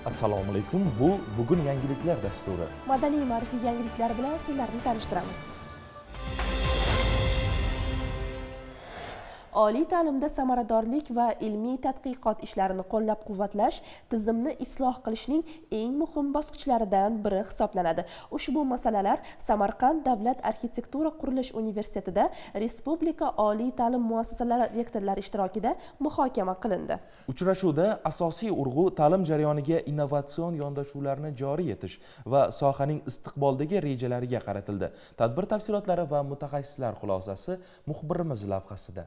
Assalomu alaykum. Bu bugun yangiliklar dasturi. Madaniy ma'rifiy yangiliklar bilan sizlarni tanishtiramiz. Oliy ta'limda samaradorlik va ilmiy tadqiqot ishlarini qo'llab-quvvatlash tizimni isloh qilishning eng muhim bosqichlaridan biri hisoblanadi. Ushbu masalalar Samarqand davlat arxitektura qurilish universitetida Respublika oliy ta'lim muassasalari rektorlari ishtirokida muhokama qilindi. Uchrashuvda asosiy urg'u ta'lim jarayoniga innovatsion yondashuvlarni joriy etish va sohaning istiqboldagi rejalariga qaratildi. Tadbir tafsilotlari va mutaxassislar xulosasi muxbirimiz lavhasida.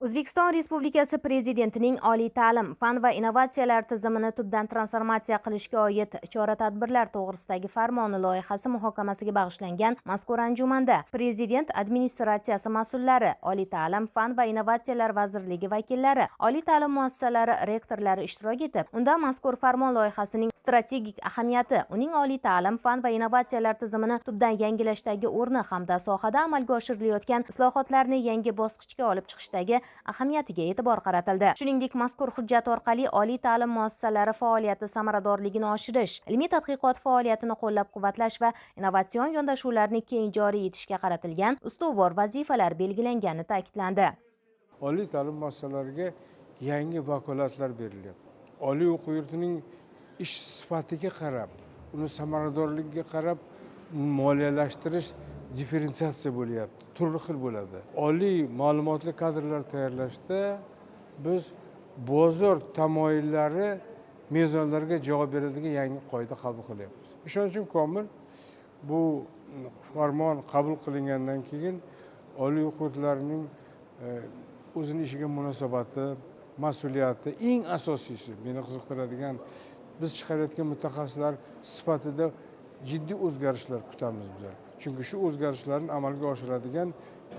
O'zbekiston Respublikasi Prezidentining oliy ta'lim, fan va innovatsiyalar tizimini tubdan transformatsiya qilishga oid chora-tadbirlar to'g'risidagi farmoni loyihasi muhokamasiga bag'ishlangan mazkur anjumanda Prezident administratsiyasi mas'ullari, oliy ta'lim, fan va innovatsiyalar vazirligi vakillari, oliy ta'lim muassasalari rektorlari ishtirok etib, unda mazkur farmon loyihasining strategik ahamiyati, uning oliy ta'lim, fan va innovatsiyalar tizimini tubdan yangilashdagi o'rni hamda sohada amalga oshirilayotgan islohotlarni yangi bosqichga olib chiqishdagi ahamiyatiga e'tibor qaratildi. Shuningdek, mazkur hujjat orqali oliy ta'lim muassasalari faoliyati samaradorligini oshirish, ilmiy tadqiqot faoliyatini qo'llab-quvvatlash va innovatsion yondashuvlarni keng joriy etishga qaratilgan ustuvor vazifalar belgilangani ta'kidlandi. Oliy ta'lim muassasalariga yangi vakolatlar berilyapti. Oliy o'quv yurtining ish sifatiga qarab, uni samaradorligiga qarab moliyalashtirish differensiatsiya bo'lyapti, turli xil bo'ladi. Oliy ma'lumotli kadrlar tayyorlashda biz bozor tamoyillari mezonlariga javob beradigan yangi qoida qabul qilyapmiz. Ishonchim komil, bu farmon qabul qilingandan keyin oliy o'quv yurtlarining o'zining ishiga munosabati, mas'uliyati, eng asosiysi meni qiziqtiradigan, biz chiqarayotgan mutaxassislar sifatida jiddiy o'zgarishlar kutamiz bizlar. Chunki shu o'zgarishlarni amalga oshiradigan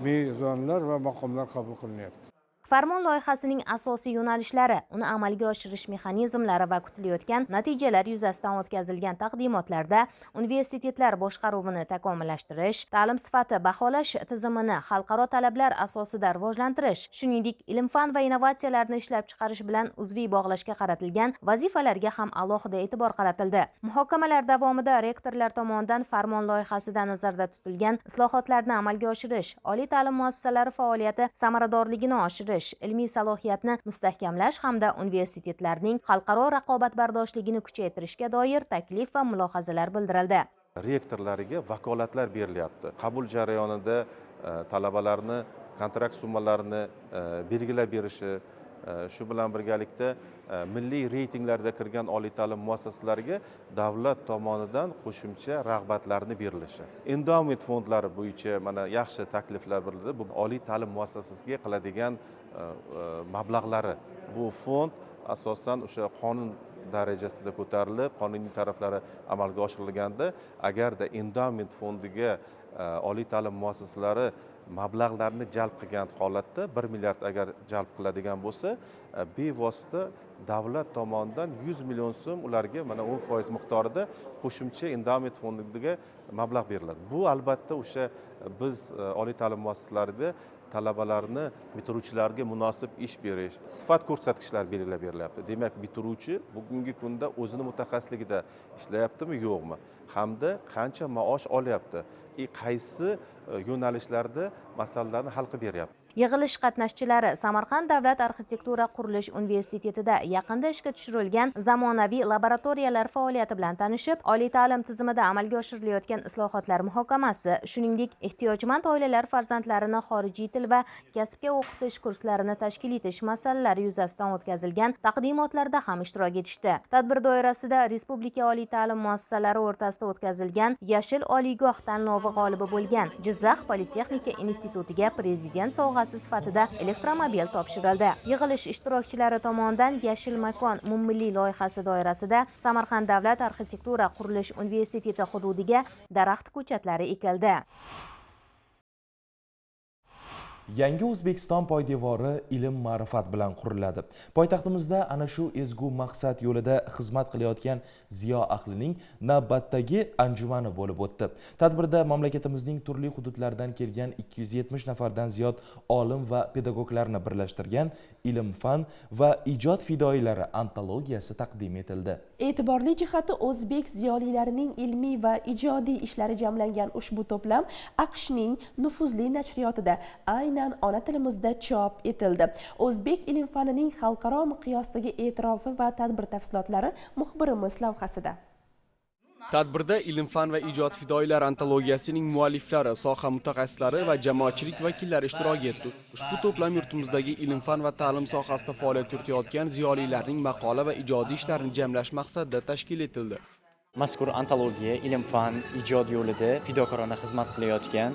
mezonlar va maqomlar qabul qilinyapti. Farmon loyihasining asosiy yo'nalishlari, uni amalga oshirish mexanizmlari va kutilayotgan natijalar yuzasidan o'tkazilgan taqdimotlarda universitetlar boshqaruvini takomillashtirish, ta'lim sifati baholash tizimini xalqaro talablar asosida rivojlantirish, shuningdek, ilm-fan va innovatsiyalarni ishlab chiqarish bilan uzviy bog'lashga qaratilgan vazifalarga ham alohida e'tibor qaratildi. Muhokamalar davomida rektorlar tomonidan farmon loyihasida nazarda tutilgan islohotlarni amalga oshirish, oliy ta'lim muassasalari faoliyati samaradorligini oshirish, ilmiy salohiyatni mustahkamlash hamda universitetlarning xalqaro raqobatbardoshligini kuchaytirishga doir taklif va mulohazalar bildirildi. Rektorlariga vakolatlar berilyapti. Qabul jarayonida talabalarni kontrakt summalarini belgilab berishi, shu bilan birgalikda milliy reytinglarda kirgan oliy ta'lim muassasalariga davlat tomonidan qo'shimcha rag'batlarni berilishi. Endowment fondlari bo'yicha mana yaxshi takliflar berildi. Bu oliy ta'lim muassasasiga qiladigan mablag'lari. Bu fond asosan o'sha qonun darajasida ko'tarilib, qonuniy taraflari amalga oshirilganda, agarda endowment fondiga oliy ta'lim muassasalari mablag'larni jalb qilgan holatda 1 milliard agar jalb qiladigan bo'lsa, bevosita davlat tomonidan 100 million so'm ularga mana 10% miqdorida qo'shimcha endowment fondiga mablag' beriladi. Bu albatta o'sha biz oliy ta'lim muassasalarida talabalarni bitiruvchilarga munosib ish berish, sifat ko'rsatkichlari belgilab berilyapti. Demak, bitiruvchi bugungi kunda o'zini mutaxassisligida ishlayaptimi, yo'qmi? Hamda qancha maosh olyapti? Qaysi yo'nalishlarda masalalarni hal qilib beryapti? Yig'ilish qatnashchilari Samarqand davlat arxitektura qurilish universitetida yaqinda ishga tushirilgan zamonaviy laboratoriyalar faoliyati bilan tanishib, oliy ta'lim tizimida amalga oshirilayotgan islohotlar muhokamasi, shuningdek, ehtiyojmand oilalar farzandlarini xorijiy til va kasbga o'qitish kurslarini tashkil etish masalalari yuzasidan o'tkazilgan taqdimotlarda ham ishtirok etishdi. Tadbir doirasida Respublika oliy ta'lim muassasalari o'rtasida o'tkazilgan Yashil oliygoh tanlovi g'olibi bo'lgan Jizzax Politexnika institutiga Prezident sovg'asi sifatida elektromobil topshirildi. Yig'ilish ishtirokchilari tomonidan Yashil makon umummilliy loyihasi doirasida Samarqand davlat arxitektura qurilish universiteti hududiga daraxt ko'chatlari ekildi. Yangi O'zbekiston poydevori ilm ma'rifat bilan quriladi. Poytaxtimizda ana shu ezgu maqsad yo'lida xizmat qilayotgan ziyo ahlining navbatdagi anjumani bo'lib o'tdi. Tadbirda mamlakatimizning turli hududlaridan kelgan 270 nafardan ziyod olim va pedagoglarni birlashtirgan ilm-fan va ijod fidoyilari antologiyasi taqdim etildi. E'tiborli jihati o'zbek ziyolilarining ilmiy va ijodiy ishlari jamlangan ushbu to'plam AQShning nufuzli nashriyotida aynan ona tilimizda chop etildi. O'zbek ilm-fanining xalqaro miqyosdagi e'tirofi va tadbir tafsilotlari muxbirimiz lavhasida. Tadbirda ilm-fan va ijod fidoyilari antologiyasining mualliflari, soha mutaxassislari va jamoatchilik vakillari ishtirok etdi. Ushbu to'plam yurtimizdagi ilm-fan va ta'lim sohasida faoliyat yuritayotgan ziyolilarning maqola va ijodiy ishlarini jamlash maqsadida tashkil etildi. Mazkur antologiya ilm-fan ijod yo'lida fidokorona xizmat qilayotgan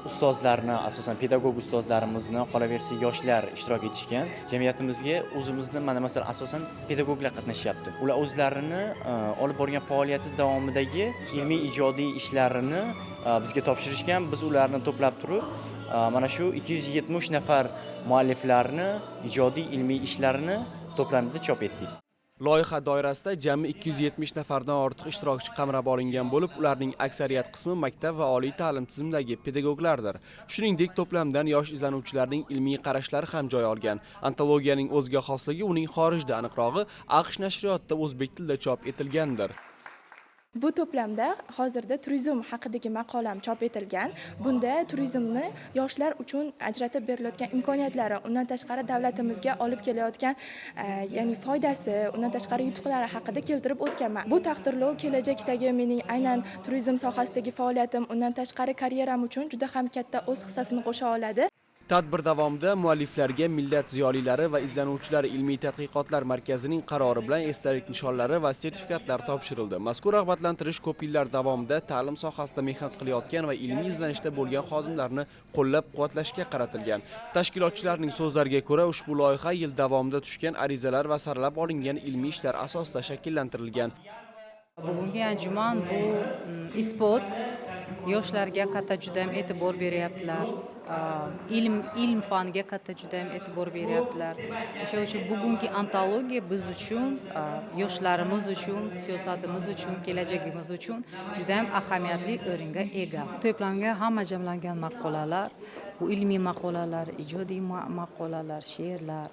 ustozlarni, asosan pedagog ustozlarimizni, qolaversa yoshlar ishtirok etishgan. Jamiyatimizga o'zimizni masalan asosan pedagoglar qatnashyapti. Ular o'zlarini olib borgan faoliyati davomidagi ilmiy ijodiy ishlarini bizga topshirishgan. Biz ularni to'plab turib, mana shu 270 nafar mualliflarni ijodiy ilmiy ishlarini to'plamda chop etdik. Loyiha doirasida jami 270 nafardan ortiq ishtirokchi qamrab olingan bo'lib, ularning aksariyat qismi maktab va oliy ta'lim tizimidagi pedagoglardir. Shuningdek, to'plamdan yosh izlanuvchilarning ilmiy qarashlari ham joy olgan. Antologiyaning o'ziga xosligi uning xorijda, aniqrog'i AQSh nashriyotida o'zbek tilida chop etilgandir. Bu to'plamda hozirda turizm haqidagi maqolam chop etilgan. Bunda turizmni yoshlar uchun ajratib berilayotgan imkoniyatlari, undan tashqari davlatimizga olib kelayotgan ya'ni foydasi, undan tashqari yutuqlari haqida keltirib o'tganman. Bu taqdirlov kelajakdagi mening aynan turizm sohasidagi faoliyatim, undan tashqari karyeram uchun juda ham katta o'z hissasini qo'sha oladi. Tadbir davomida mualliflarga Millat ziyolilari va izlanuvchilari ilmiy tadqiqotlar markazining qarori bilan esdalik nishonlari va sertifikatlar topshirildi. Mazkur rag'batlantirish ko'p yillar davomida ta'lim sohasida mehnat qilayotgan va ilmiy izlanishda bo'lgan xodimlarni qo'llab-quvvatlashga qaratilgan. Tashkilotchilarning so'zlariga ko'ra, ushbu loyiha yil davomida tushgan arizalar va saralab olingan ilmiy ishlar asosida shakllantirilgan. Bugungi anjuman bu isbot, yoshlarga katta juda ham e'tibor beryaptilar. Ilm faniga katta juda ham e'tibor beryaptilar. O'sha uchun bugungi antologiya biz uchun, yoshlarimiz uchun, siyosatimiz uchun, kelajagimiz uchun juda ham ahamiyatli o'ringa ega. To'plamga hamma jamlangan maqolalar, bu ilmiy maqolalar, ijodiy maqolalar, she'rlar.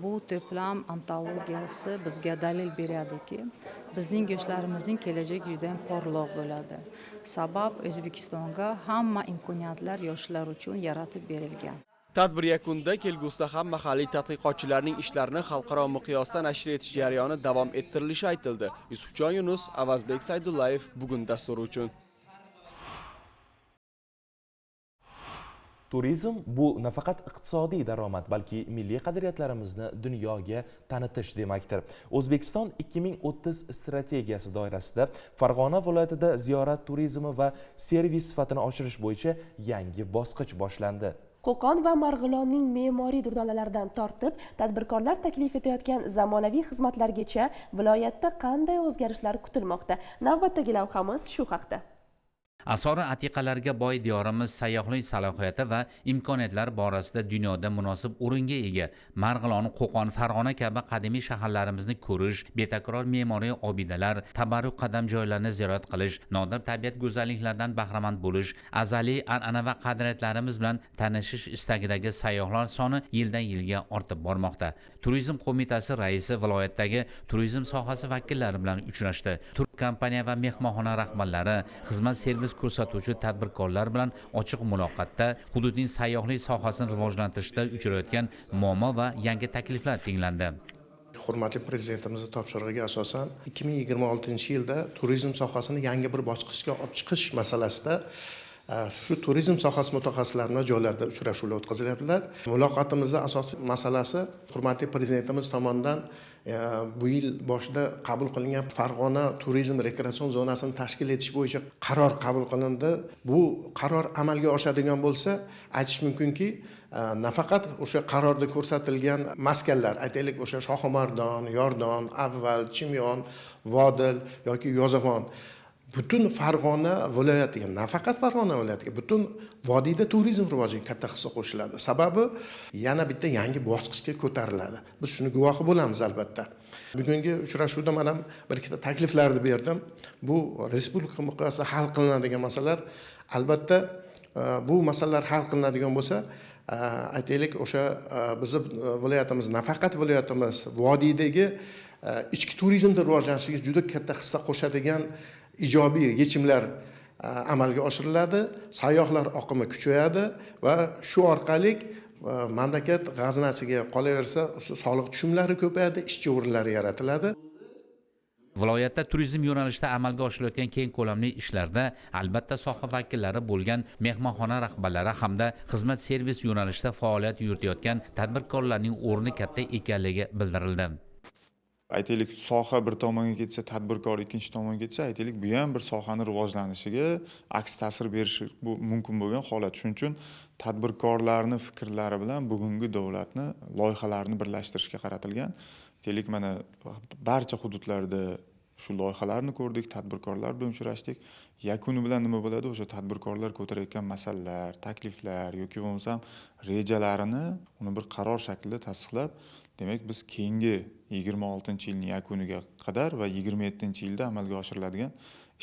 Bu to'plam antologiyasi bizga dalil beradiki, bizning yoshlarimizning kelajagi juda ham porloq bo'ladi. Sabab O'zbekistonga hamma imkoniyatlar yoshlar uchun yaratib berilgan. Tadbir yakunida kelgusida ham mahalliy tadqiqotchilarning ishlarini xalqaro miqyosda nashr etish jarayoni davom ettirilishi aytildi. Yusufjon Yunus, Avazbek Saydullayev bugun dasturi uchun. Turizm bu nafaqat iqtisodiy daromad, balki milliy qadriyatlarimizni dunyoga tanitish demakdir. O'zbekiston 2030 strategiyasi doirasida Farg'ona viloyatida ziyorat turizmi va servis sifatini oshirish bo'yicha yangi bosqich boshlandi. Qo'qon va Marg'ilonning me'moriy durdonalaridan tortib, tadbirkorlar taklif etayotgan zamonaviy xizmatlargacha viloyatda qanday o'zgarishlar kutilmoqda? Navbatdagi lavhamiz shu haqda. Asori atiqalarga boy diyorimiz sayyohlik salohiyati va imkoniyatlar borasida dunyoda munosib o'ringa ega. Marg'ilon, Qo'qon, Farg'ona kabi qadimiy shaharlarimizni ko'rish, betakror me'moriy obidalar, tabarruk qadam joylarni ziyorat qilish, nodir tabiat go'zalliklaridan bahramand bo'lish, azaliy an'ana va qadriyatlarimiz bilan tanishish istagidagi sayyohlar soni yildan yilga ortib bormoqda. Turizm qo'mitasi raisi viloyatdagi turizm sohasi vakillari bilan uchrashdi. Tur kompaniya va mehmonxona rahbarlari, xizmat servis ko'rsatuvchi tadbirkorlar bilan ochiq muloqotda hududning sayyohlik sohasini rivojlantirishda uchrayotgan muammo va yangi takliflar tinglandi. Hurmatli prezidentimizning topshirig'iga asosan 2026-yilda turizm sohasini yangi bir bosqichga olib chiqish masalasida shu turizm sohasi mutaxassislarini joylarda uchrashuvlar o'tkazilyaptilar. Muloqotimizda asosiy masalasi hurmatli prezidentimiz tomonidan bu yil boshida qabul qilingan Farg'ona turizm rekreatsion zonasini tashkil etish bo'yicha qaror qabul qilindi. Bu qaror amalga oshadigan bo'lsa, aytish mumkinki, nafaqat o'sha qarorda ko'rsatilgan maskanlar, aytaylik o'sha Shohimardon, Yordon, Avval, Chimyon, Vodil yoki Yo'zafon butun Farg'ona viloyatiga, nafaqat Farg'ona viloyatiga, butun vodiyda turizm rivojiga katta hissa qo'shiladi. Sababi yana bitta yangi bosqichga ko'tariladi. Biz shuni guvohi bo'lamiz albatta. Bugungi uchrashuvda men ham bir ikkita takliflarni berdim. Bu respublika miqyosida hal qilinadigan masalalar, albatta bu masalalar hal qilinadigan bo'lsa, aytaylik o'sha bizni viloyatimiz, nafaqat viloyatimiz, vodiydagi ichki turizmni rivojlanishiga juda katta hissa qo'shadigan ijobiy yechimlar amalga oshiriladi, sayyohlar oqimi kuchayadi va shu orqali mamlakat g'aznasiga qolaversa soliq tushumlari ko'payadi, ishchi o'rinlari yaratiladi. Viloyatda turizm yo'nalishida amalga oshirilayotgan keng ko'lamli ishlarda albatta soha vakillari bo'lgan mehmonxona rahbarlari hamda xizmat servis yo'nalishida faoliyat yuritayotgan tadbirkorlarning o'rni katta ekanligi bildirildi. Aytaylik, soha bir tomonga ketsa, tadbirkor ikkinchi tomonga ketsa, aytaylik, bu ham bir sohani rivojlanishiga aks ta'sir berishi mumkin bo'lgan holat. Shuning uchun tadbirkorlarning fikrlari bilan bugungi davlatni loyihalarni birlashtirishga qaratilgan. Aytaylik, mana barcha hududlarda shu loyihalarni ko'rdik, tadbirkorlar bilan uchrashdik. Yakuni bilan nima bo'ladi? O'sha tadbirkorlar ko'tarayotgan masalalar, takliflar yoki bo'lmasam rejalarini uni bir qaror shaklida tasdiqlab, demak biz keyingi 26-yilning yakuniga qadar va 27-yilda amalga oshiriladigan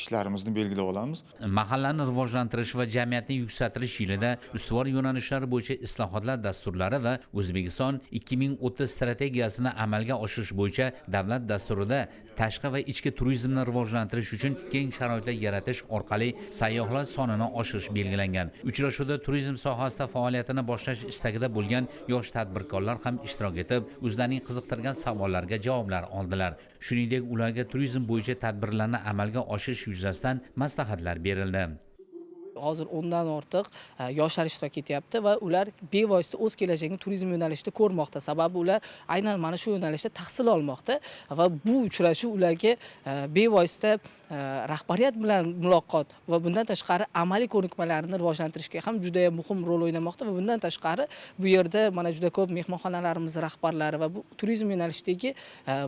ishlarimizni belgilab olamiz. Mahallani rivojlantirish va jamiyatni yuksaltirish yilida ustuvor yo'nalishlar bo'yicha islohotlar dasturlari va O'zbekiston 2030 strategiyasini amalga oshirish bo'yicha davlat dasturida tashqi va ichki turizmni rivojlantirish uchun keng sharoitlar yaratish orqali sayyohlar sonini oshirish belgilangan. Uchrashuvda turizm sohasida faoliyatini boshlash istagida bo'lgan yosh tadbirkorlar ham ishtirok etib, o'zlarining qiziqtirgan savollariga javoblar oldilar. Shuningdek, ularga turizm bo'yicha tadbirlarni amalga oshirish yuzasidan maslahatlar berildi. Hozir 10 dan ortiq yoshlar ishtirok etyapti va ular bevosita o'z kelajagini turizm yo'nalishida ko'rmoqda. Sababi ular aynan mana shu yo'nalishda tahsil olmoqda va bu uchrashuv ularga bevosita rahbariyat bilan muloqot va bundan tashqari amaliy ko'nikmalarini rivojlantirishga ham juda muhim rol o'ynamoqda va bundan tashqari bu yerda mana juda ko'p mehmonxonalarimiz rahbarlari va bu turizm yo'nalishidagi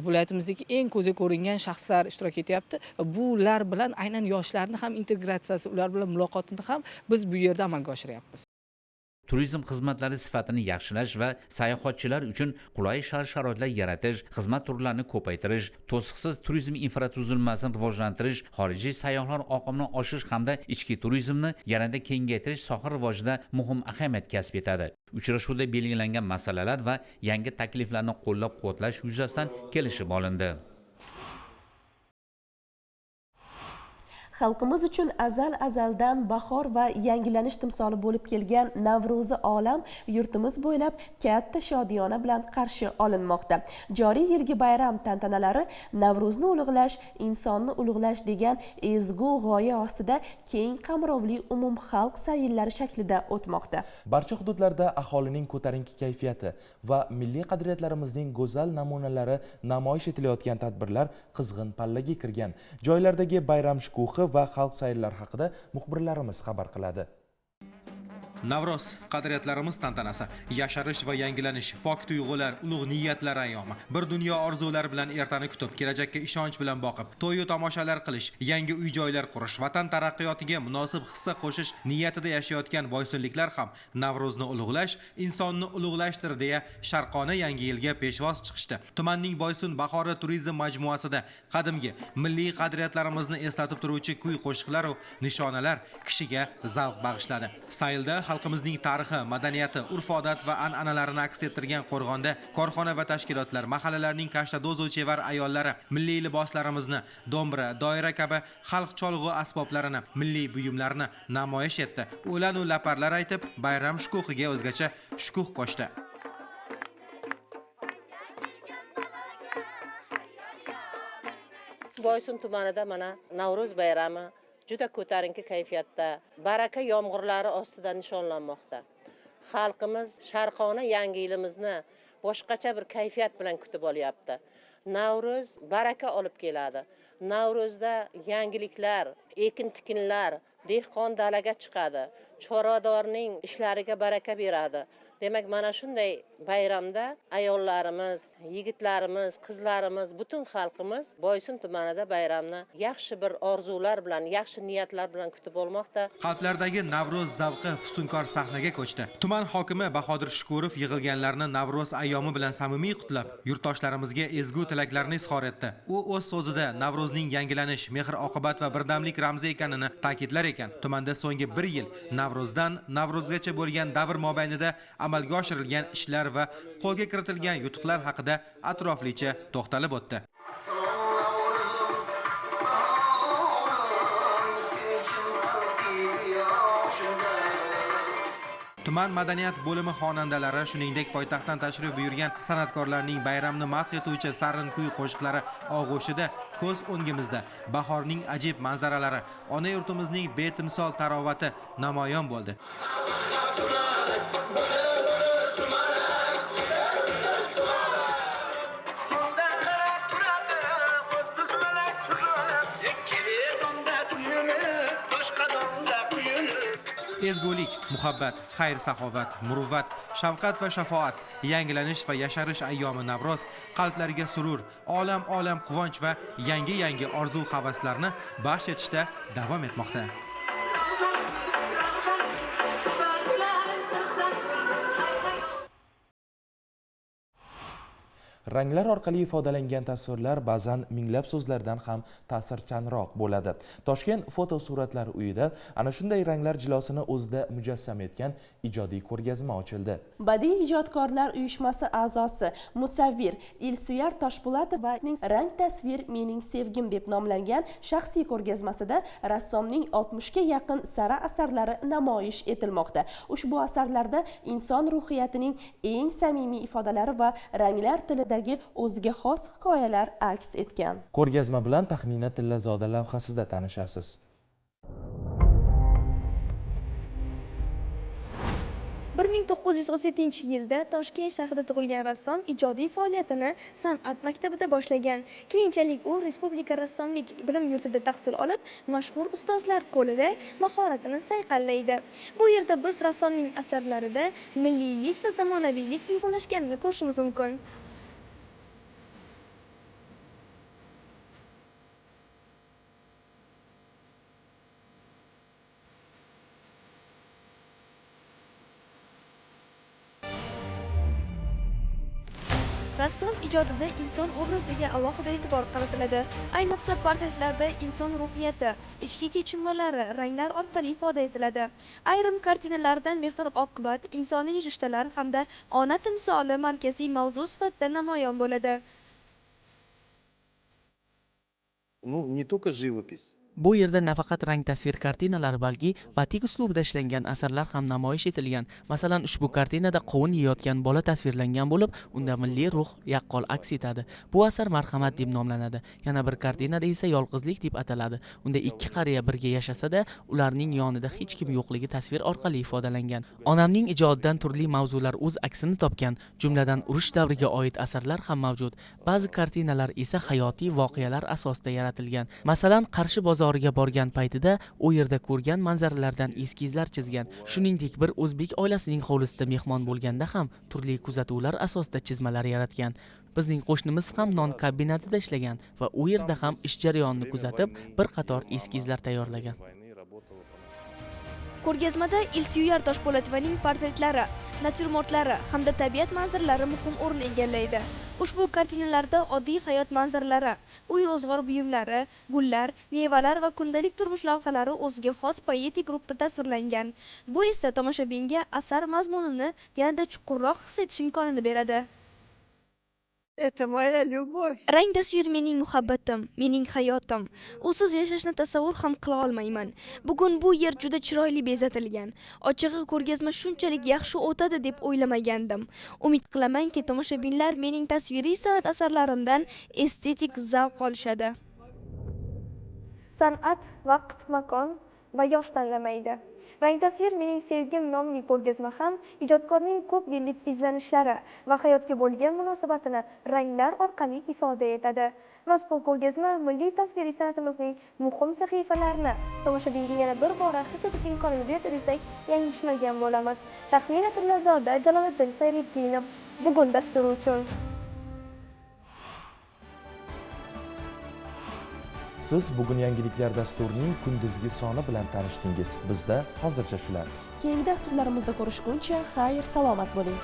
viloyatimizdagi eng ko'zga ko'ringan shaxslar ishtirok etyapti. Bular bilan aynan yoshlarni ham integratsiyasi, ular bilan muloqotini ham biz bu yerda amalga oshiryapmiz. Turizm xizmatlari sifatini yaxshilash va sayohatchilar uchun qulay shart-sharoitlar yaratish, xizmat turlarini ko'paytirish, to'siqsiz turizm infratuzilmasini rivojlantirish, xorijiy sayyohlar oqimini oshirish hamda ichki turizmni yanada kengaytirish soha rivojida muhim ahamiyat kasb etadi. Uchrashuvda belgilangan masalalar va yangi takliflarni qo'llab-quvvatlash yuzasidan kelishib olindi. Xalqimiz uchun azaldan bahor va yangilanish timsoli bo'lib kelgan Navro'zi olam yurtimiz bo'ylab katta shodiyona bilan qarshi olinmoqda. Joriy yilgi bayram tantanalari Navro'zni ulug'lash, insonni ulug'lash degan ezgu g'oya ostida keng qamrovli umumxalq sayillari shaklida o'tmoqda. Barcha hududlarda aholining ko'tarinki kayfiyati va milliy qadriyatlarimizning go'zal namunalari namoyish etilayotgan tadbirlar qizg'in pallaga kirgan. Joylardagi bayram shukuhi va xalq sayillari haqida muxbirlarimiz xabar qiladi. Navro'z qadriyatlarimiz tantanasi, yasharish va yangilanish, pok tuyg'ular, ulug' niyatlar ayyomi, bir dunyo orzular bilan ertani kutib, kelajakka ishonch bilan boqib, to'y tomoshalar qilish, yangi uy-joylar qurish, vatan taraqqiyotiga munosib hissa qo'shish niyatida yashayotgan boysunliklar ham Navro'zni ulug'lash, insonni ulug'lashdir deya Sharqona yangi yilga peshvoz chiqishdi. Tumanning Boysun bahori turizm majmuasida qadimgi milliy qadriyatlarimizni eslatib turuvchi kuy-qo'shiqlar va nishonalar kishiga zavq bag'ishladi. Saylda xalqimizning tarixi, madaniyati, urf-odat va an'analarini aks ettirgan Qo'rg'onda korxona va tashkilotlar, mahallalarning kashtado'zu chevar ayollari milliy liboslarimizni, do'mbira, doira kabi xalq cholg'u asboblarini, milliy buyumlarni namoyish etdi. O'lan va laparlar aytib, bayram shukuhiga o'zgacha shukuh qo'shdi. Boysun tumanida mana Navro'z bayrami juda ko'tarinki kayfiyatda, baraka yomg'irlari ostida nishonlanmoqda. Xalqimiz Sharqona yangi yilimizni boshqacha bir kayfiyat bilan kutib olyapti. Navro'z baraka olib keladi. Navro'zda yangiliklar, ekin-tikinlar, dehqon dalaga chiqadi. Choradorning ishlariga baraka beradi. Demak, mana shunday bayramda ayollarimiz, yigitlarimiz, qizlarimiz, butun xalqimiz Boysun tumanida bayramni yaxshi bir orzular bilan, yaxshi niyatlar bilan kutib olmoqda. Qalblardagi Navro'z zavqi fusunkor sahnaga ko'chdi. Tuman hokimi Bahodir Shukurov yig'ilganlarni Navro'z ayyomi bilan samimiy qutlab, yurtdoshlarimizga ezgu tilaklarni izhor etdi. U o'z so'zida Navro'zning yangilanish, mehr-oqibat va birdamlik ramzi ekanini ta'kidlar ekan. Tumanda so'nggi 1 yil Navrozdan Navrozgacha bo'lgan davr mobaynida amalga oshirilgan ishlar va qo'lga kiritilgan yutuqlar haqida atroflicha to'xtalib o'tdi. Tuman madaniyat bo'limi xonandalari, shuningdek poytaxtdan tashrif buyurgan san'atkorlarning bayramni madh etuvchi sarin kuy qo'shiqlari og'ushida ko'z o'ngimizda bahorning ajib manzaralari, ona yurtimizning betimsol tarovati namoyon bo'ldi. Ezgulik, muhabbat, xayr-saxovat, muruvvat, shafqat va shafoat, yangilanish va yasharish ayyomi Navro'z qalblarga surur, olam quvonch va yangi orzu-havaslarni baxsh etishda davom etmoqda. Ranglar orqali ifodalangan tasvirlar ba'zan minglab so'zlardan ham ta'sirchanroq bo'ladi. Toshkent fotosuratlar uyida ana shunday ranglar jilosini o'zida mujassam etgan ijodiy ko'rgazma ochildi. Badiiy ijodkorlar uyushmasi a'zosi musavvir Ilsuyar Toshpo'latovaning Rang tasvir mening sevgim deb nomlangan shaxsiy ko'rgazmasida rassomning 60 ga yaqin sara asarlari namoyish etilmoqda. Ushbu asarlarda inson ruhiyatining eng samimiy ifodalari va ranglar tilidagi o'ziga xos hikoyalar aks etgan. Ko'rgazma bilan Taxmina Tillazoda lavhasida tanishasiz. Bir 1937-yilda Toshkent shahrida tug'ilgan rassom ijodiy faoliyatini san'at maktabida boshlagan. Keyinchalik u Respublika rassomlik bilim yurtida tahsil olib, mashhur ustozlar qo'lida mahoratini sayqallaydi. Bu yerda biz rassomning asarlarida milliylik va zamonaviylik uyg'unlashganini ko'rishimiz mumkin. Rassom ijodida inson obraziga alohida e'tibor qaratiladi. Ayniqsa portretlarda inson ruhiyati, ichki kechinmalari ranglar orqali ifoda etiladi. Ayrim kartinalarda mehr-oqibat, insoniy rishtalar hamda ona timsoli markaziy mavzu sifatida namoyon bo'ladi. Не только живопись. Bu yerda nafaqat rang tasvir kartinalari, balki batik uslubida ishlangan asarlar ham namoyish etilgan. Masalan, ushbu kartinada qovun yeyotgan bola tasvirlangan bo'lib, unda milliy ruh yaqqol aks etadi. Bu asar marhamat deb nomlanadi. Yana bir kartinada esa yolg'izlik deb ataladi. Unda ikki qariya birga yashasa-da, ularning yonida hech kim yo'qligi tasvir orqali ifodalangan. Onamning ijodidan turli mavzular o'z aksini topgan, jumladan urush davriga oid asarlar ham mavjud. Ba'zi kartinalar esa hayotiy voqealar asosida yaratilgan. Masalan, Qarshi bozoriga borgan paytida u yerda ko'rgan manzaralardan eskizlar chizgan. Shuningdek, bir o'zbek oilasining hovlisida mehmon bo'lganda ham turli kuzatuvlar asosida chizmalar yaratgan. Bizning qo'shnimiz ham non kombinatida ishlagan va u yerda ham ish jarayonini kuzatib, bir qator eskizlar tayyorlagan. Ko'rgazmada Ilsuyar Toshpo'latovaning portretlari, natyurmortlari hamda tabiat manzaralari muhim o'rin egallaydi. Ushbu kartinalarda oddiy hayot manzaralari, uy ro'zg'or buyumlari, gullar, mevalar va kundalik turmush lavhalari o'ziga xos poetik ruhda tasvirlangan. Bu esa tomoshabinga asar mazmunini yanada chuqurroq his etish imkonini beradi. Это моя любовь. Rang tasvir mening muhabbatim, mening hayotim. Usiz yashashni tasavvur ham qila olmayman. Bugun bu yer juda chiroyli bezatilgan. Ochig'i ko'rgazma shunchalik yaxshi o'tadi deb o'ylamagandim. Umid qilamanki, tomoshabinlar mening tasviriy san'at asarlarimdan estetik zavq olishadi. San'at vaqt, makon va yosh tanlamaydi. Rang tasvir mening sevgim nomli ko'rgazma ham ijodkorning ko'p yillik izlanishlari va hayotga bo'lgan munosabatini ranglar orqali ifoda etadi. Mazkur ko'rgazma milliy tasviriy san'atimizning muhim sahifalarini tomoshabinga yana bir bora his etish imkonini berdi desak, yanglishmagan bo'lamiz. Taxmin Atillazoda, Jaloliddin Sayriddinov bugun dastur uchun. Siz bugun yangiliklar dasturining kunduzgi soni bilan tanishdingiz. Bizda hozircha shular. Keyingi dasturlarimizda ko'rishguncha xayr, salomat bo'ling.